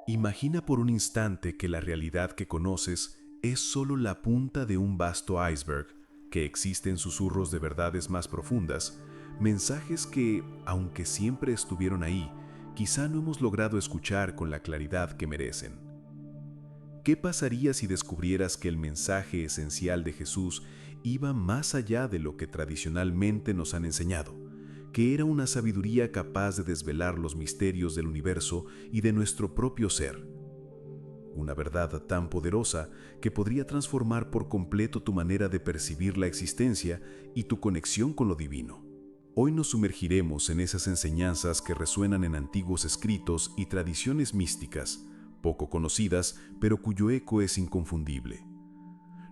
Imagina por un instante que la realidad que conoces es solo la punta de un vasto iceberg, que existen susurros de verdades más profundas, mensajes que, aunque siempre estuvieron ahí, quizá no hemos logrado escuchar con la claridad que merecen. ¿Qué pasaría si descubrieras que el mensaje esencial de Jesús iba más allá de lo que tradicionalmente nos han enseñado? Que era una sabiduría capaz de desvelar los misterios del universo y de nuestro propio ser. Una verdad tan poderosa que podría transformar por completo tu manera de percibir la existencia y tu conexión con lo divino. Hoy nos sumergiremos en esas enseñanzas que resuenan en antiguos escritos y tradiciones místicas, poco conocidas, pero cuyo eco es inconfundible.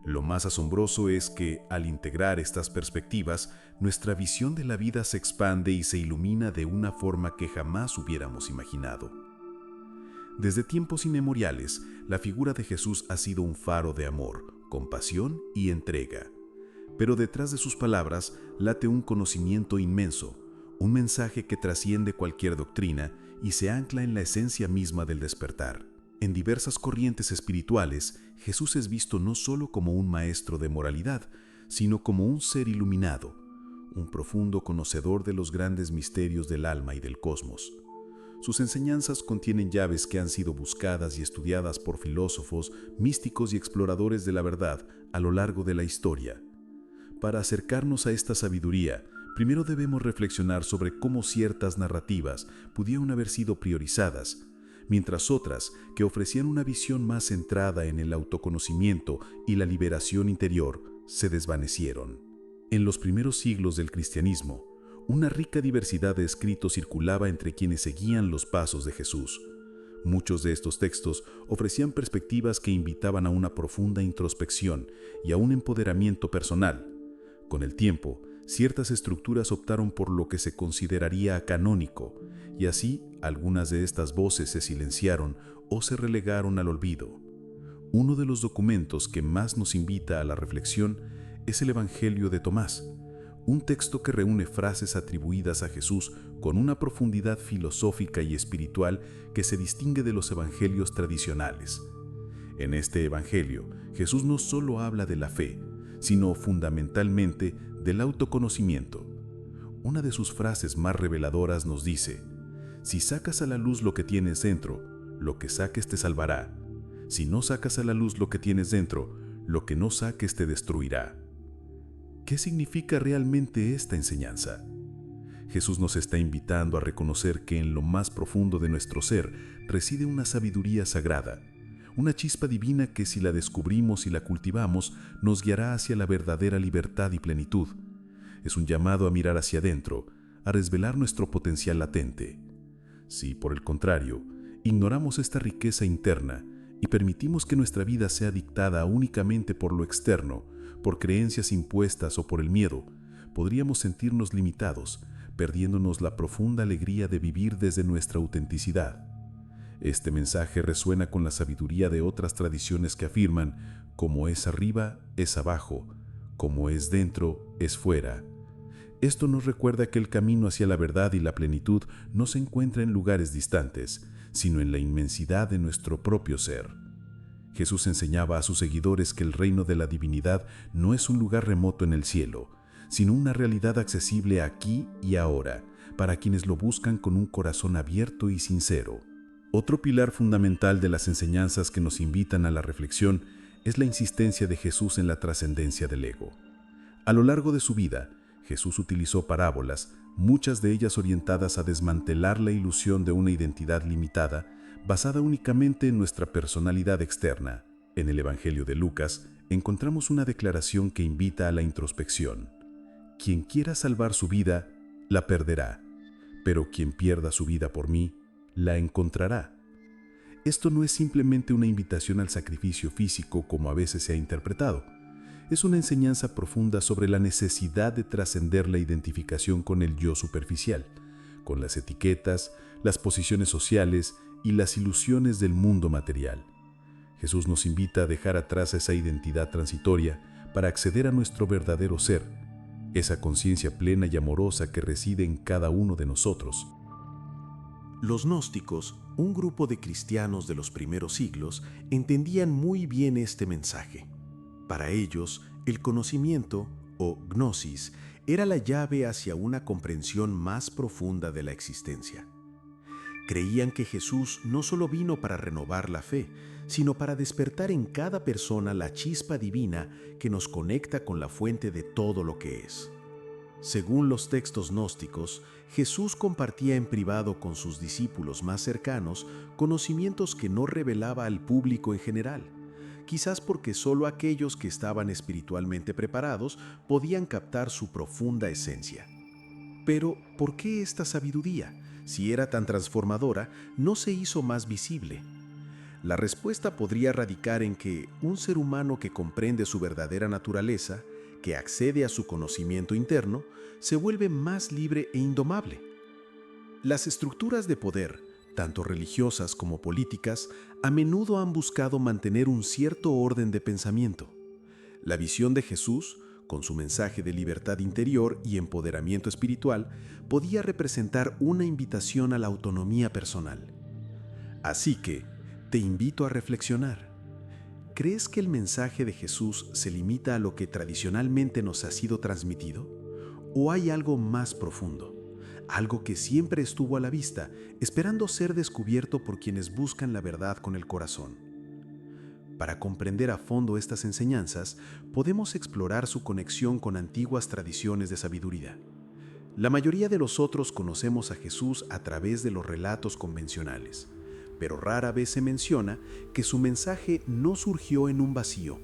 Lo más asombroso es que, al integrar estas perspectivas, nuestra visión de la vida se expande y se ilumina de una forma que jamás hubiéramos imaginado. Desde tiempos inmemoriales, la figura de Jesús ha sido un faro de amor, compasión y entrega. Pero detrás de sus palabras late un conocimiento inmenso, un mensaje que trasciende cualquier doctrina y se ancla en la esencia misma del despertar. En diversas corrientes espirituales, Jesús es visto no solo como un maestro de moralidad, sino como un ser iluminado, un profundo conocedor de los grandes misterios del alma y del cosmos. Sus enseñanzas contienen llaves que han sido buscadas y estudiadas por filósofos, místicos y exploradores de la verdad a lo largo de la historia. Para acercarnos a esta sabiduría, primero debemos reflexionar sobre cómo ciertas narrativas pudieron haber sido priorizadas, mientras otras, que ofrecían una visión más centrada en el autoconocimiento y la liberación interior, se desvanecieron. En los primeros siglos del cristianismo, una rica diversidad de escritos circulaba entre quienes seguían los pasos de Jesús. Muchos de estos textos ofrecían perspectivas que invitaban a una profunda introspección y a un empoderamiento personal. Con el tiempo, ciertas estructuras optaron por lo que se consideraría canónico, y así algunas de estas voces se silenciaron o se relegaron al olvido. Uno de los documentos que más nos invita a la reflexión es el Evangelio de Tomás, un texto que reúne frases atribuidas a Jesús con una profundidad filosófica y espiritual que se distingue de los evangelios tradicionales. En este evangelio, Jesús no solo habla de la fe, sino fundamentalmente del autoconocimiento. Una de sus frases más reveladoras nos dice: si sacas a la luz lo que tienes dentro, lo que saques te salvará. Si no sacas a la luz lo que tienes dentro, lo que no saques te destruirá. ¿Qué significa realmente esta enseñanza? Jesús nos está invitando a reconocer que en lo más profundo de nuestro ser reside una sabiduría sagrada, una chispa divina que, si la descubrimos y la cultivamos, nos guiará hacia la verdadera libertad y plenitud. Es un llamado a mirar hacia adentro, a desvelar nuestro potencial latente. Si, por el contrario, ignoramos esta riqueza interna y permitimos que nuestra vida sea dictada únicamente por lo externo, por creencias impuestas o por el miedo, podríamos sentirnos limitados, perdiéndonos la profunda alegría de vivir desde nuestra autenticidad. Este mensaje resuena con la sabiduría de otras tradiciones que afirman: como es arriba, es abajo; como es dentro, es fuera. Esto nos recuerda que el camino hacia la verdad y la plenitud no se encuentra en lugares distantes, sino en la inmensidad de nuestro propio ser. Jesús enseñaba a sus seguidores que el reino de la divinidad no es un lugar remoto en el cielo, sino una realidad accesible aquí y ahora, para quienes lo buscan con un corazón abierto y sincero. Otro pilar fundamental de las enseñanzas que nos invitan a la reflexión es la insistencia de Jesús en la trascendencia del ego. A lo largo de su vida, Jesús utilizó parábolas, muchas de ellas orientadas a desmantelar la ilusión de una identidad limitada, basada únicamente en nuestra personalidad externa. En el Evangelio de Lucas encontramos una declaración que invita a la introspección: quien quiera salvar su vida, la perderá, pero quien pierda su vida por mí, la encontrará. Esto no es simplemente una invitación al sacrificio físico como a veces se ha interpretado. Es una enseñanza profunda sobre la necesidad de trascender la identificación con el yo superficial, con las etiquetas, las posiciones sociales y las ilusiones del mundo material. Jesús nos invita a dejar atrás esa identidad transitoria para acceder a nuestro verdadero ser, esa conciencia plena y amorosa que reside en cada uno de nosotros. Los gnósticos, un grupo de cristianos de los primeros siglos, entendían muy bien este mensaje. Para ellos, el conocimiento, o gnosis, era la llave hacia una comprensión más profunda de la existencia. Creían que Jesús no solo vino para renovar la fe, sino para despertar en cada persona la chispa divina que nos conecta con la fuente de todo lo que es. Según los textos gnósticos, Jesús compartía en privado con sus discípulos más cercanos conocimientos que no revelaba al público en general, quizás porque solo aquellos que estaban espiritualmente preparados podían captar su profunda esencia. Pero, ¿por qué esta sabiduría, si era tan transformadora, no se hizo más visible? La respuesta podría radicar en que un ser humano que comprende su verdadera naturaleza, que accede a su conocimiento interno, se vuelve más libre e indomable. Las estructuras de poder, tanto religiosas como políticas, a menudo han buscado mantener un cierto orden de pensamiento. La visión de Jesús, con su mensaje de libertad interior y empoderamiento espiritual, podía representar una invitación a la autonomía personal. Así que, te invito a reflexionar. ¿Crees que el mensaje de Jesús se limita a lo que tradicionalmente nos ha sido transmitido? ¿O hay algo más profundo? Algo que siempre estuvo a la vista, esperando ser descubierto por quienes buscan la verdad con el corazón. Para comprender a fondo estas enseñanzas, podemos explorar su conexión con antiguas tradiciones de sabiduría. La mayoría de nosotros conocemos a Jesús a través de los relatos convencionales, pero rara vez se menciona que su mensaje no surgió en un vacío.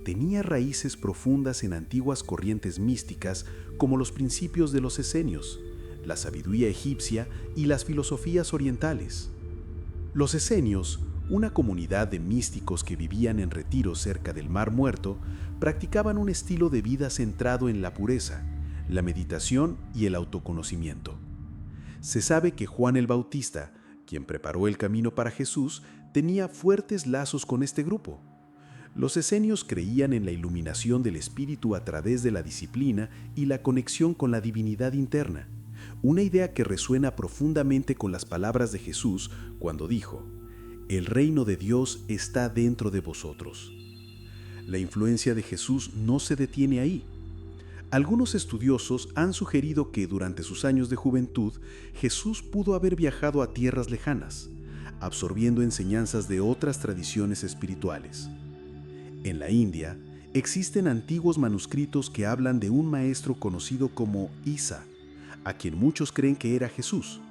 Tenía raíces profundas en antiguas corrientes místicas como los principios de los esenios, la sabiduría egipcia y las filosofías orientales. Los esenios, una comunidad de místicos que vivían en retiros cerca del Mar Muerto, practicaban un estilo de vida centrado en la pureza, la meditación y el autoconocimiento. Se sabe que Juan el Bautista, quien preparó el camino para Jesús, tenía fuertes lazos con este grupo. Los esenios creían en la iluminación del espíritu a través de la disciplina y la conexión con la divinidad interna, una idea que resuena profundamente con las palabras de Jesús cuando dijo: «El reino de Dios está dentro de vosotros». La influencia de Jesús no se detiene ahí. Algunos estudiosos han sugerido que durante sus años de juventud, Jesús pudo haber viajado a tierras lejanas, absorbiendo enseñanzas de otras tradiciones espirituales. En la India, existen antiguos manuscritos que hablan de un maestro conocido como Isa, a quien muchos creen que era Jesús.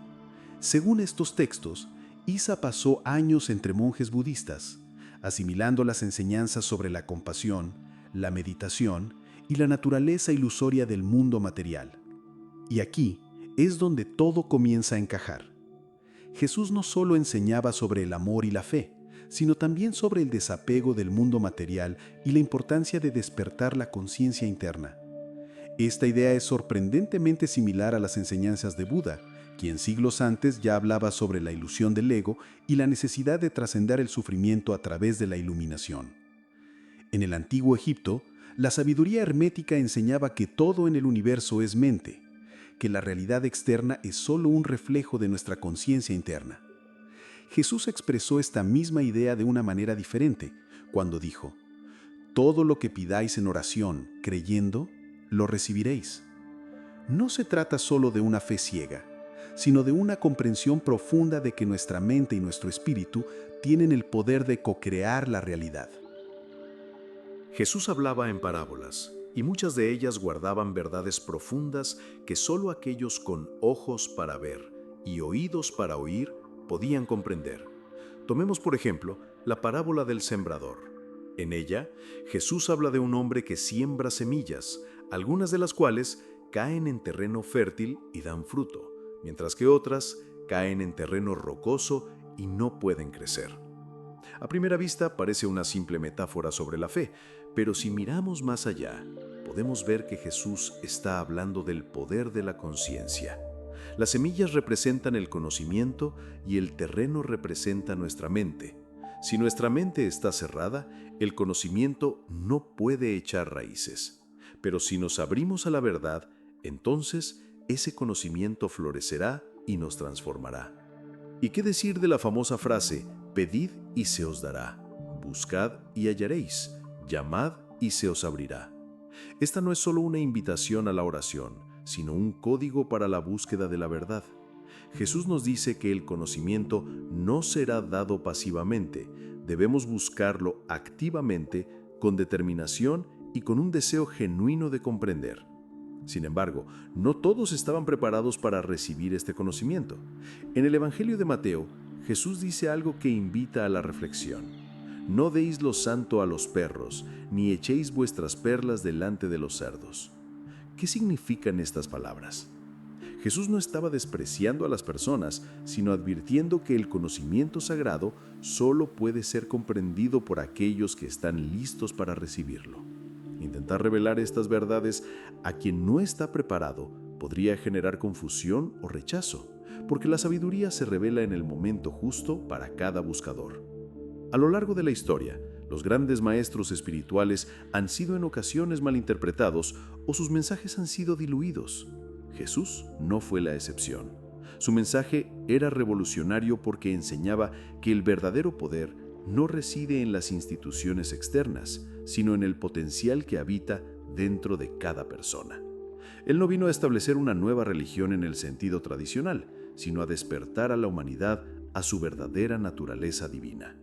Según estos textos, Isa pasó años entre monjes budistas, asimilando las enseñanzas sobre la compasión, la meditación y la naturaleza ilusoria del mundo material. Y aquí es donde todo comienza a encajar. Jesús no solo enseñaba sobre el amor y la fe, sino también sobre el desapego del mundo material y la importancia de despertar la conciencia interna. Esta idea es sorprendentemente similar a las enseñanzas de Buda, quien siglos antes ya hablaba sobre la ilusión del ego y la necesidad de trascender el sufrimiento a través de la iluminación. En el antiguo Egipto, la sabiduría hermética enseñaba que todo en el universo es mente, que la realidad externa es solo un reflejo de nuestra conciencia interna. Jesús expresó esta misma idea de una manera diferente, cuando dijo: «Todo lo que pidáis en oración, creyendo, lo recibiréis». No se trata solo de una fe ciega, sino de una comprensión profunda de que nuestra mente y nuestro espíritu tienen el poder de co-crear la realidad. Jesús hablaba en parábolas, y muchas de ellas guardaban verdades profundas que solo aquellos con ojos para ver y oídos para oír podían comprender. Tomemos, por ejemplo, la parábola del sembrador. En ella, Jesús habla de un hombre que siembra semillas, algunas de las cuales caen en terreno fértil y dan fruto, mientras que otras caen en terreno rocoso y no pueden crecer. A primera vista parece una simple metáfora sobre la fe, pero si miramos más allá, podemos ver que Jesús está hablando del poder de la conciencia. Las semillas representan el conocimiento y el terreno representa nuestra mente. Si nuestra mente está cerrada, el conocimiento no puede echar raíces. Pero si nos abrimos a la verdad, entonces ese conocimiento florecerá y nos transformará. ¿Y qué decir de la famosa frase, pedid y se os dará, buscad y hallaréis, llamad y se os abrirá? Esta no es solo una invitación a la oración, sino un código para la búsqueda de la verdad. Jesús nos dice que el conocimiento no será dado pasivamente, debemos buscarlo activamente, con determinación y con un deseo genuino de comprender. Sin embargo, no todos estaban preparados para recibir este conocimiento. En el Evangelio de Mateo, Jesús dice algo que invita a la reflexión. No deis lo santo a los perros, ni echéis vuestras perlas delante de los cerdos. ¿Qué significan estas palabras? Jesús no estaba despreciando a las personas, sino advirtiendo que el conocimiento sagrado solo puede ser comprendido por aquellos que están listos para recibirlo. Intentar revelar estas verdades a quien no está preparado podría generar confusión o rechazo, porque la sabiduría se revela en el momento justo para cada buscador. A lo largo de la historia, los grandes maestros espirituales han sido en ocasiones malinterpretados o sus mensajes han sido diluidos. Jesús no fue la excepción. Su mensaje era revolucionario porque enseñaba que el verdadero poder no reside en las instituciones externas, sino en el potencial que habita dentro de cada persona. Él no vino a establecer una nueva religión en el sentido tradicional, sino a despertar a la humanidad a su verdadera naturaleza divina.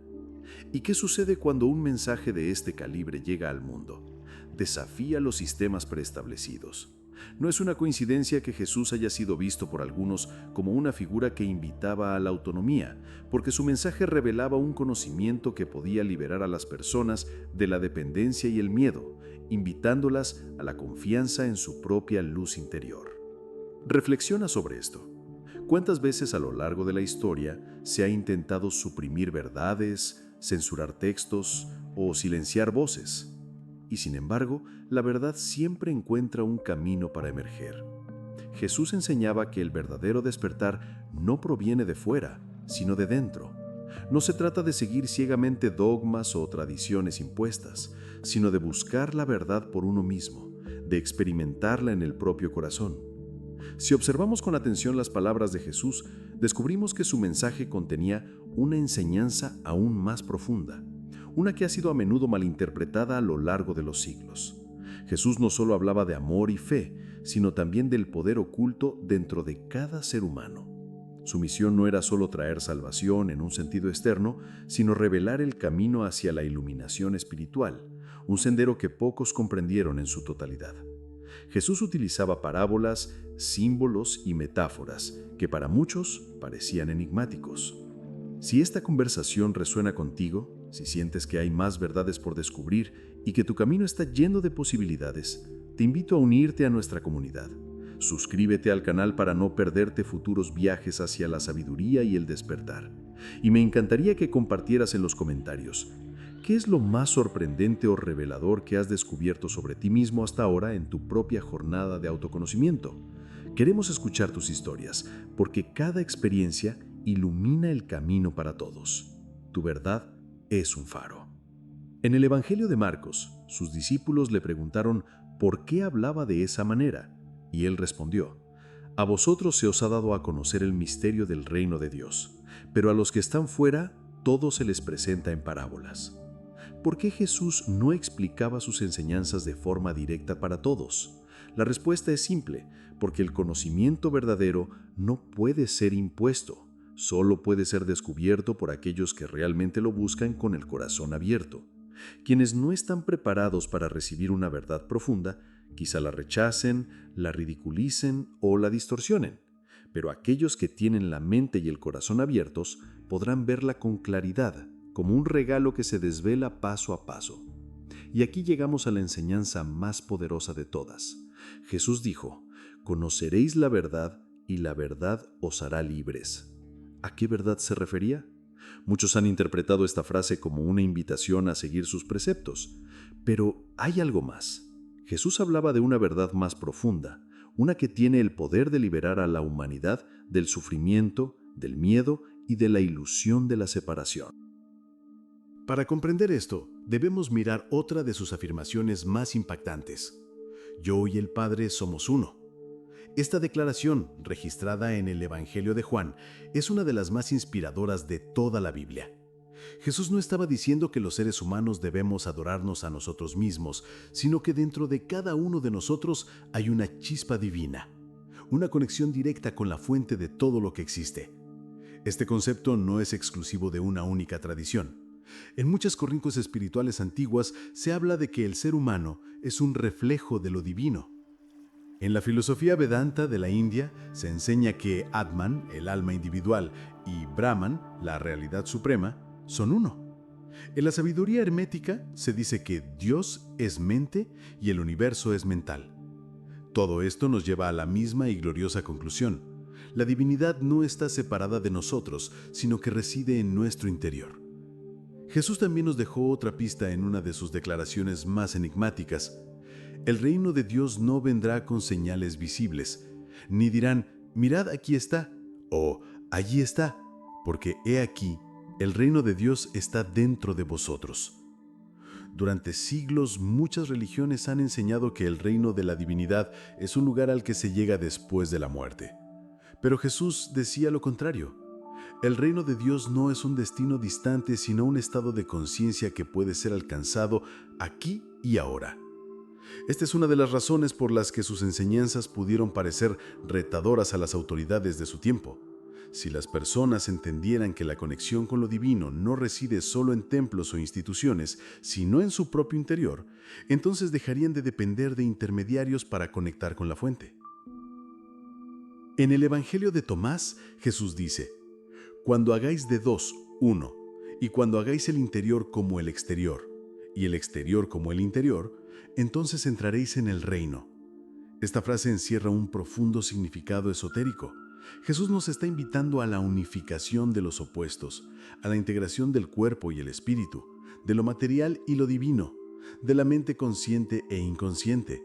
¿Y qué sucede cuando un mensaje de este calibre llega al mundo? Desafía los sistemas preestablecidos. No es una coincidencia que Jesús haya sido visto por algunos como una figura que invitaba a la autonomía, porque su mensaje revelaba un conocimiento que podía liberar a las personas de la dependencia y el miedo, invitándolas a la confianza en su propia luz interior. Reflexiona sobre esto. ¿Cuántas veces a lo largo de la historia se ha intentado suprimir verdades, censurar textos o silenciar voces? Y sin embargo, la verdad siempre encuentra un camino para emerger. Jesús enseñaba que el verdadero despertar no proviene de fuera, sino de dentro. No se trata de seguir ciegamente dogmas o tradiciones impuestas, sino de buscar la verdad por uno mismo, de experimentarla en el propio corazón. Si observamos con atención las palabras de Jesús, descubrimos que su mensaje contenía una enseñanza aún más profunda, una que ha sido a menudo malinterpretada a lo largo de los siglos. Jesús no solo hablaba de amor y fe, sino también del poder oculto dentro de cada ser humano. Su misión no era solo traer salvación en un sentido externo, sino revelar el camino hacia la iluminación espiritual, un sendero que pocos comprendieron en su totalidad. Jesús utilizaba parábolas, símbolos y metáforas que para muchos parecían enigmáticos. Si esta conversación resuena contigo, si sientes que hay más verdades por descubrir y que tu camino está lleno de posibilidades, te invito a unirte a nuestra comunidad. Suscríbete al canal para no perderte futuros viajes hacia la sabiduría y el despertar. Y me encantaría que compartieras en los comentarios ¿qué es lo más sorprendente o revelador que has descubierto sobre ti mismo hasta ahora en tu propia jornada de autoconocimiento? Queremos escuchar tus historias, porque cada experiencia ilumina el camino para todos. Tu verdad es un faro. En el Evangelio de Marcos, sus discípulos le preguntaron por qué hablaba de esa manera, y él respondió: a vosotros se os ha dado a conocer el misterio del reino de Dios, pero a los que están fuera, todo se les presenta en parábolas. ¿Por qué Jesús no explicaba sus enseñanzas de forma directa para todos? La respuesta es simple, porque el conocimiento verdadero no puede ser impuesto, solo puede ser descubierto por aquellos que realmente lo buscan con el corazón abierto. Quienes no están preparados para recibir una verdad profunda, quizá la rechacen, la ridiculicen o la distorsionen, pero aquellos que tienen la mente y el corazón abiertos podrán verla con claridad, como un regalo que se desvela paso a paso. Y aquí llegamos a la enseñanza más poderosa de todas. Jesús dijo: conoceréis la verdad y la verdad os hará libres. ¿A qué verdad se refería? Muchos han interpretado esta frase como una invitación a seguir sus preceptos, pero hay algo más. Jesús hablaba de una verdad más profunda, una que tiene el poder de liberar a la humanidad del sufrimiento, del miedo y de la ilusión de la separación. Para comprender esto, debemos mirar otra de sus afirmaciones más impactantes. Yo y el Padre somos uno. Esta declaración, registrada en el Evangelio de Juan, es una de las más inspiradoras de toda la Biblia. Jesús no estaba diciendo que los seres humanos debemos adorarnos a nosotros mismos, sino que dentro de cada uno de nosotros hay una chispa divina, una conexión directa con la fuente de todo lo que existe. Este concepto no es exclusivo de una única tradición. En muchas corrientes espirituales antiguas se habla de que el ser humano es un reflejo de lo divino. En la filosofía Vedanta de la India se enseña que Atman, el alma individual, y Brahman, la realidad suprema, son uno. En la sabiduría hermética se dice que Dios es mente y el universo es mental. Todo esto nos lleva a la misma y gloriosa conclusión. La divinidad no está separada de nosotros, sino que reside en nuestro interior. Jesús también nos dejó otra pista en una de sus declaraciones más enigmáticas. El reino de Dios no vendrá con señales visibles, ni dirán, mirad aquí está, o allí está, porque he aquí, el reino de Dios está dentro de vosotros. Durante siglos, muchas religiones han enseñado que el reino de la divinidad es un lugar al que se llega después de la muerte. Pero Jesús decía lo contrario. El reino de Dios no es un destino distante, sino un estado de conciencia que puede ser alcanzado aquí y ahora. Esta es una de las razones por las que sus enseñanzas pudieron parecer retadoras a las autoridades de su tiempo. Si las personas entendieran que la conexión con lo divino no reside solo en templos o instituciones, sino en su propio interior, entonces dejarían de depender de intermediarios para conectar con la fuente. En el Evangelio de Tomás, Jesús dice, «Cuando hagáis de dos, uno, y cuando hagáis el interior como el exterior, y el exterior como el interior, entonces entraréis en el reino». Esta frase encierra un profundo significado esotérico. Jesús nos está invitando a la unificación de los opuestos, a la integración del cuerpo y el espíritu, de lo material y lo divino, de la mente consciente e inconsciente.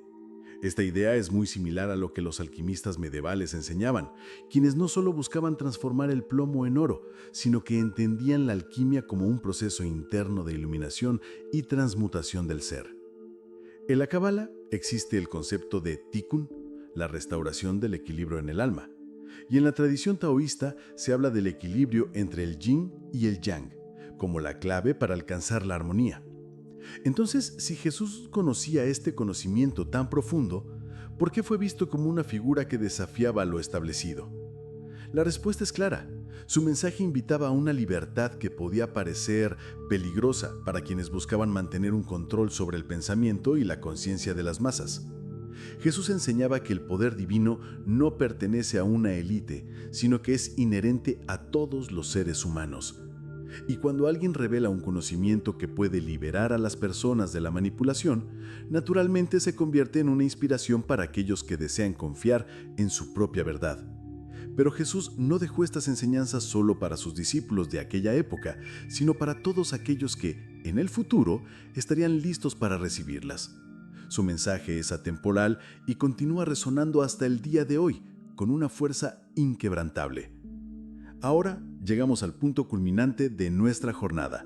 Esta idea es muy similar a lo que los alquimistas medievales enseñaban, quienes no solo buscaban transformar el plomo en oro, sino que entendían la alquimia como un proceso interno de iluminación y transmutación del ser. En la Cábala existe el concepto de tikkun, la restauración del equilibrio en el alma. Y en la tradición taoísta se habla del equilibrio entre el yin y el yang, como la clave para alcanzar la armonía. Entonces, si Jesús conocía este conocimiento tan profundo, ¿por qué fue visto como una figura que desafiaba lo establecido? La respuesta es clara. Su mensaje invitaba a una libertad que podía parecer peligrosa para quienes buscaban mantener un control sobre el pensamiento y la conciencia de las masas. Jesús enseñaba que el poder divino no pertenece a una élite, sino que es inherente a todos los seres humanos. Y cuando alguien revela un conocimiento que puede liberar a las personas de la manipulación, naturalmente se convierte en una inspiración para aquellos que desean confiar en su propia verdad. Pero Jesús no dejó estas enseñanzas solo para sus discípulos de aquella época, sino para todos aquellos que, en el futuro, estarían listos para recibirlas. Su mensaje es atemporal y continúa resonando hasta el día de hoy, con una fuerza inquebrantable. Ahora llegamos al punto culminante de nuestra jornada.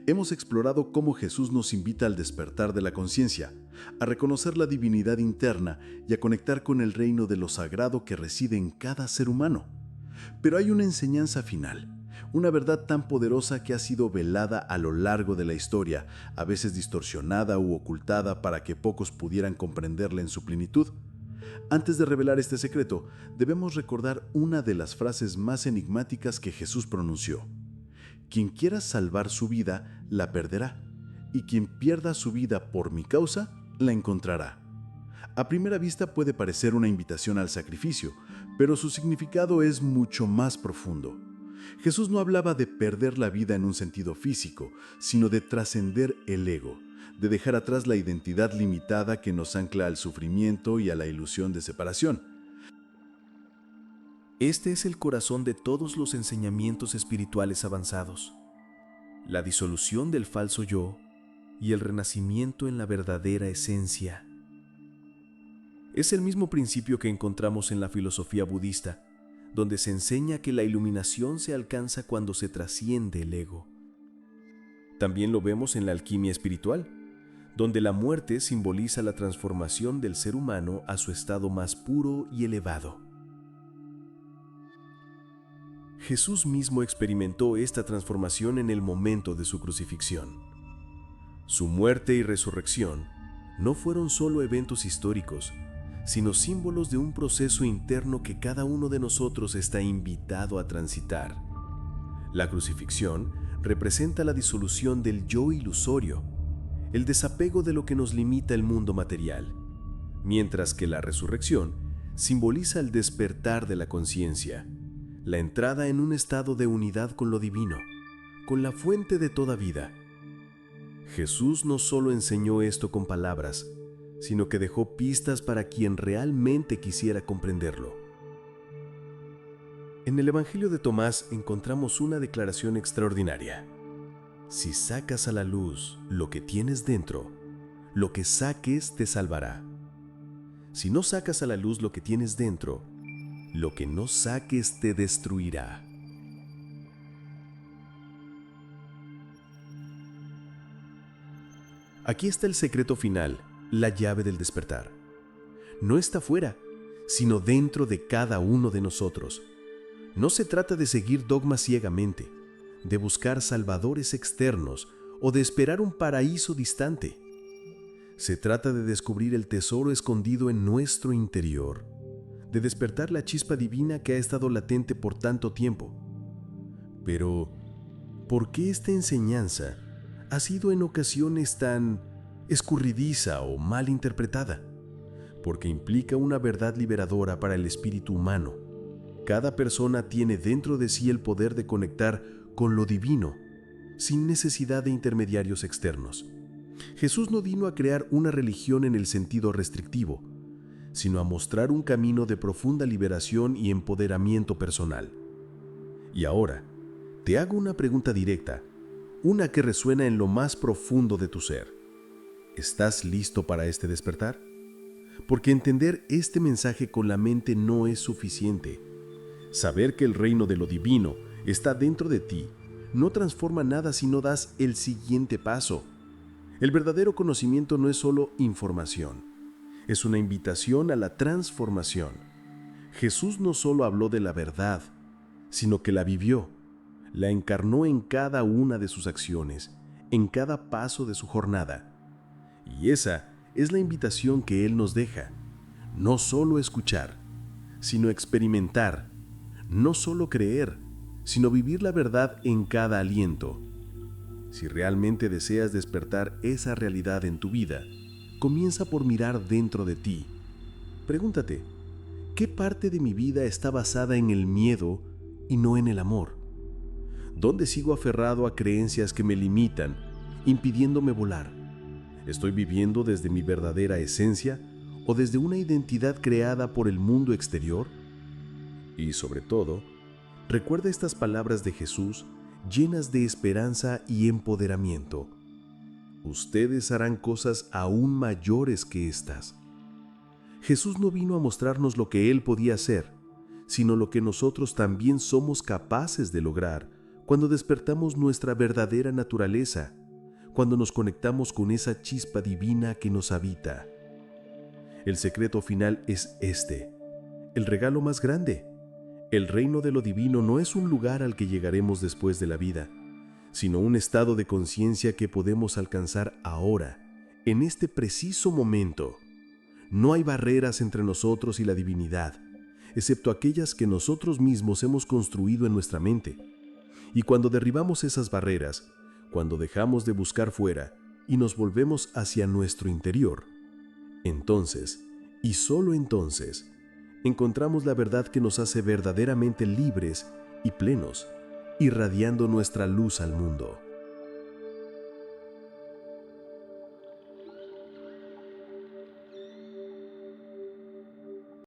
Hemos explorado cómo Jesús nos invita al despertar de la conciencia, a reconocer la divinidad interna y a conectar con el reino de lo sagrado que reside en cada ser humano. Pero hay una enseñanza final, una verdad tan poderosa que ha sido velada a lo largo de la historia, a veces distorsionada u ocultada para que pocos pudieran comprenderla en su plenitud. Antes de revelar este secreto, debemos recordar una de las frases más enigmáticas que Jesús pronunció. Quien quiera salvar su vida, la perderá, y quien pierda su vida por mi causa, la encontrará. A primera vista puede parecer una invitación al sacrificio, pero su significado es mucho más profundo. Jesús no hablaba de perder la vida en un sentido físico, sino de trascender el ego, de dejar atrás la identidad limitada que nos ancla al sufrimiento y a la ilusión de separación. Este es el corazón de todos los enseñamientos espirituales avanzados: la disolución del falso yo y el renacimiento en la verdadera esencia. Es el mismo principio que encontramos en la filosofía budista, donde se enseña que la iluminación se alcanza cuando se trasciende el ego. También lo vemos en la alquimia espiritual, donde la muerte simboliza la transformación del ser humano a su estado más puro y elevado. Jesús mismo experimentó esta transformación en el momento de su crucifixión. Su muerte y resurrección no fueron solo eventos históricos, sino símbolos de un proceso interno que cada uno de nosotros está invitado a transitar. La crucifixión representa la disolución del yo ilusorio, el desapego de lo que nos limita el mundo material, mientras que la resurrección simboliza el despertar de la conciencia, la entrada en un estado de unidad con lo divino, con la fuente de toda vida. Jesús no solo enseñó esto con palabras, sino que dejó pistas para quien realmente quisiera comprenderlo. En el Evangelio de Tomás encontramos una declaración extraordinaria. Si sacas a la luz lo que tienes dentro, lo que saques te salvará. Si no sacas a la luz lo que tienes dentro, lo que no saques te destruirá. Aquí está el secreto final, la llave del despertar. No está fuera, sino dentro de cada uno de nosotros. No se trata de seguir dogmas ciegamente, de buscar salvadores externos o de esperar un paraíso distante. Se trata de descubrir el tesoro escondido en nuestro interior, de despertar la chispa divina que ha estado latente por tanto tiempo. Pero, ¿por qué esta enseñanza ha sido en ocasiones tan escurridiza o mal interpretada? Porque implica una verdad liberadora para el espíritu humano. Cada persona tiene dentro de sí el poder de conectar con lo divino, sin necesidad de intermediarios externos. Jesús no vino a crear una religión en el sentido restrictivo, sino a mostrar un camino de profunda liberación y empoderamiento personal. Y ahora, te hago una pregunta directa, una que resuena en lo más profundo de tu ser. ¿Estás listo para este despertar? Porque entender este mensaje con la mente no es suficiente. Saber que el reino de lo divino está dentro de ti no transforma nada si no das el siguiente paso. El verdadero conocimiento no es solo información, es una invitación a la transformación. Jesús no solo habló de la verdad, sino que la vivió, la encarnó en cada una de sus acciones, en cada paso de su jornada. Y esa es la invitación que Él nos deja, no solo escuchar, sino experimentar, no solo creer, sino vivir la verdad en cada aliento. Si realmente deseas despertar esa realidad en tu vida, comienza por mirar dentro de ti. Pregúntate, ¿qué parte de mi vida está basada en el miedo y no en el amor? ¿Dónde sigo aferrado a creencias que me limitan, impidiéndome volar? ¿Estoy viviendo desde mi verdadera esencia o desde una identidad creada por el mundo exterior? Y sobre todo, recuerda estas palabras de Jesús llenas de esperanza y empoderamiento. Ustedes harán cosas aún mayores que estas. Jesús no vino a mostrarnos lo que Él podía hacer, sino lo que nosotros también somos capaces de lograr cuando despertamos nuestra verdadera naturaleza, cuando nos conectamos con esa chispa divina que nos habita. El secreto final es este, el regalo más grande. El reino de lo divino no es un lugar al que llegaremos después de la vida, sino un estado de conciencia que podemos alcanzar ahora, en este preciso momento. No hay barreras entre nosotros y la divinidad, excepto aquellas que nosotros mismos hemos construido en nuestra mente. Y cuando derribamos esas barreras, cuando dejamos de buscar fuera y nos volvemos hacia nuestro interior, entonces, y solo entonces, encontramos la verdad que nos hace verdaderamente libres y plenos, irradiando nuestra luz al mundo.